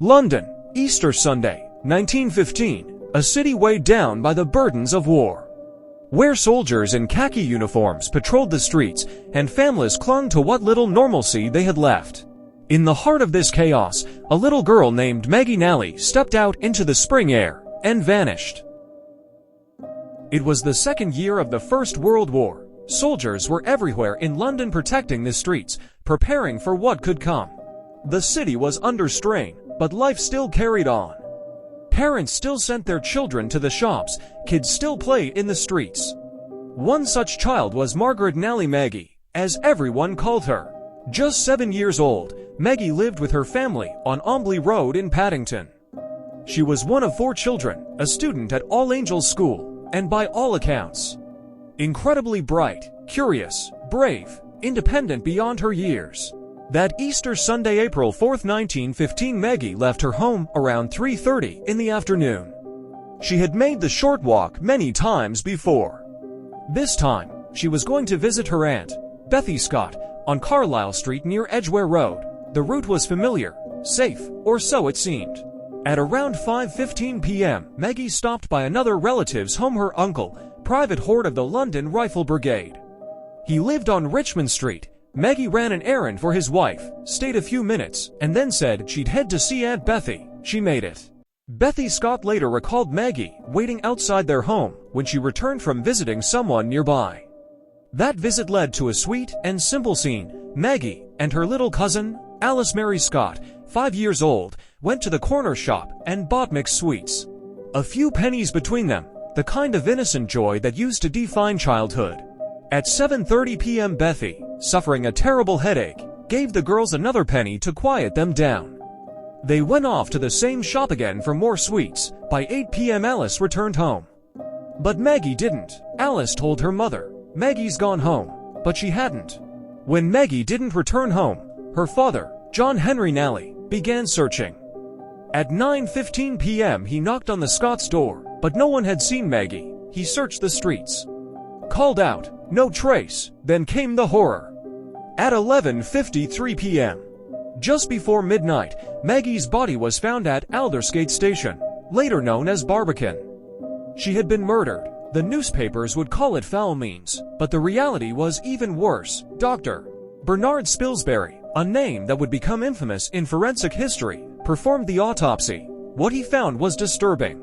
London, Easter Sunday, 1915, a city weighed down by the burdens of war. Where soldiers in khaki uniforms patrolled the streets and families clung to what little normalcy they had left. In the heart of this chaos, a little girl named Maggie Nally stepped out into the spring air and vanished. It was the second year of the First World War. Soldiers were everywhere in London protecting the streets, preparing for what could come. The city was under strain, but life still carried on. Parents still sent their children to the shops, kids still played in the streets. One such child was Margaret Maggie, as everyone called her. Just 7 years old, Maggie lived with her family on Ombley Road in Paddington. She was one of 4 children, a student at All Angels School, and by all accounts, incredibly bright, curious, brave, independent beyond her years. That Easter Sunday, April 4, 1915, Maggie left her home around 3:30 in the afternoon. She had made the short walk many times before. This time, she was going to visit her aunt, Bethy Scott, on Carlisle Street near Edgware Road. The route was familiar, safe, or so it seemed. At around 5:15 p.m., Maggie stopped by another relative's home, her uncle, Private Horde of the London Rifle Brigade. He lived on Richmond Street. Maggie ran an errand for his wife, stayed a few minutes, and then said she'd head to see Aunt Bethy. She made it. Bethy Scott later recalled Maggie waiting outside their home when she returned from visiting someone nearby. That visit led to a sweet and simple scene. Maggie and her little cousin, Alice Mary Scott, 5 years old, went to the corner shop and bought mixed sweets. A few pennies between them, the kind of innocent joy that used to define childhood. At 7:30 p.m. Bethy, suffering a terrible headache, gave the girls another penny to quiet them down. They went off to the same shop again for more sweets. By 8 p.m. Alice returned home. But Maggie didn't. Alice told her mother, "Maggie's gone home," but she hadn't. When Maggie didn't return home, her father, John Henry Nally, began searching. At 9:15 p.m. he knocked on the Scots' door, but no one had seen Maggie. He searched the streets. Called out, no trace, then came the horror. At 11:53 p.m., just before midnight, Maggie's body was found at Aldersgate Station, later known as Barbican. She had been murdered. The newspapers would call it foul means, but the reality was even worse. Dr. Bernard Spilsbury, a name that would become infamous in forensic history, performed the autopsy. What he found was disturbing.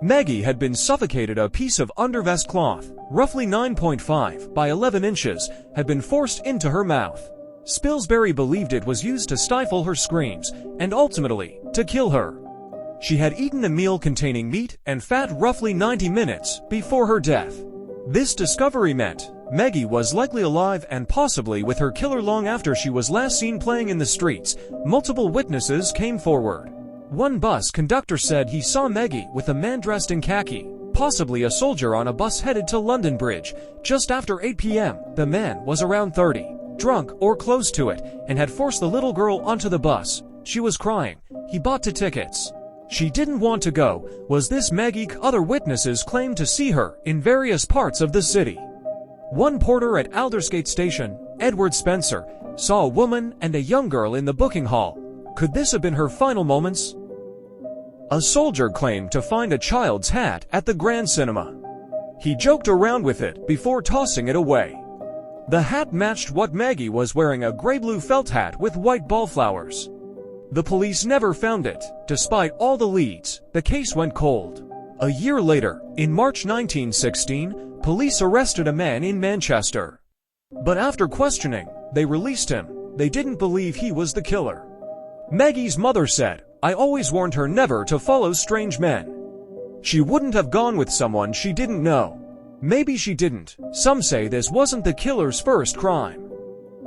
Maggie had been suffocated. A piece of undervest cloth, roughly 9.5 by 11 inches, had been forced into her mouth. Spilsbury believed it was used to stifle her screams, and ultimately, to kill her. She had eaten a meal containing meat and fat roughly 90 minutes before her death. This discovery meant Maggie was likely alive and possibly with her killer long after she was last seen playing in the streets. Multiple witnesses came forward. One bus conductor said he saw Maggie with a man dressed in khaki, possibly a soldier, on a bus headed to London Bridge. Just after 8 p.m., the man was around 30, drunk or close to it, and had forced the little girl onto the bus. She was crying. He bought 2 tickets. She didn't want to go. Was this Maggie? Other witnesses claimed to see her in various parts of the city. One porter at Aldersgate Station, Edward Spencer, saw a woman and a young girl in the booking hall. Could this have been her final moments? A soldier claimed to find a child's hat at the Grand Cinema. He joked around with it before tossing it away. The hat matched what Maggie was wearing, a gray-blue felt hat with white ballflowers. The police never found it. Despite all the leads, the case went cold. A year later, in March 1916, police arrested a man in Manchester. But after questioning, they released him. They didn't believe he was the killer. Maggie's mother said, "I always warned her never to follow strange men." She wouldn't have gone with someone she didn't know. Maybe she didn't. Some say this wasn't the killer's first crime.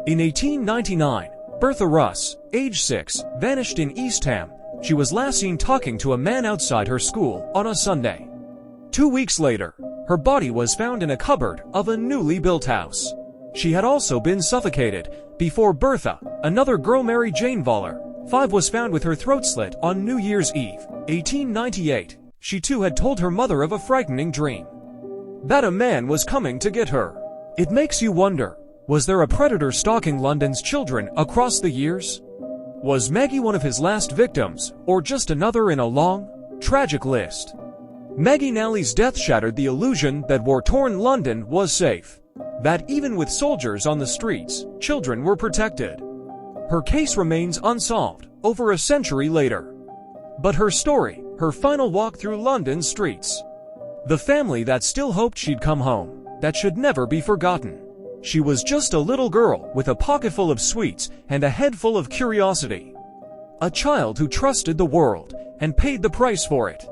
In 1899, Bertha Russ, age 6, vanished in East Ham. She was last seen talking to a man outside her school on a Sunday. 2 weeks later, her body was found in a cupboard of a newly built house. She had also been suffocated. Before Bertha, another girl, Mary Jane Voller, 5, was found with her throat slit on New Year's Eve, 1898. She too had told her mother of a frightening dream. That a man was coming to get her. It makes you wonder, was there a predator stalking London's children across the years? Was Maggie one of his last victims, or just another in a long, tragic list? Maggie Nally's death shattered the illusion that war-torn London was safe, that even with soldiers on the streets, children were protected. Her case remains unsolved, over a century later. But her story, her final walk through London's streets. The family that still hoped she'd come home, that should never be forgotten. She was just a little girl with a pocketful of sweets and a head full of curiosity. A child who trusted the world and paid the price for it.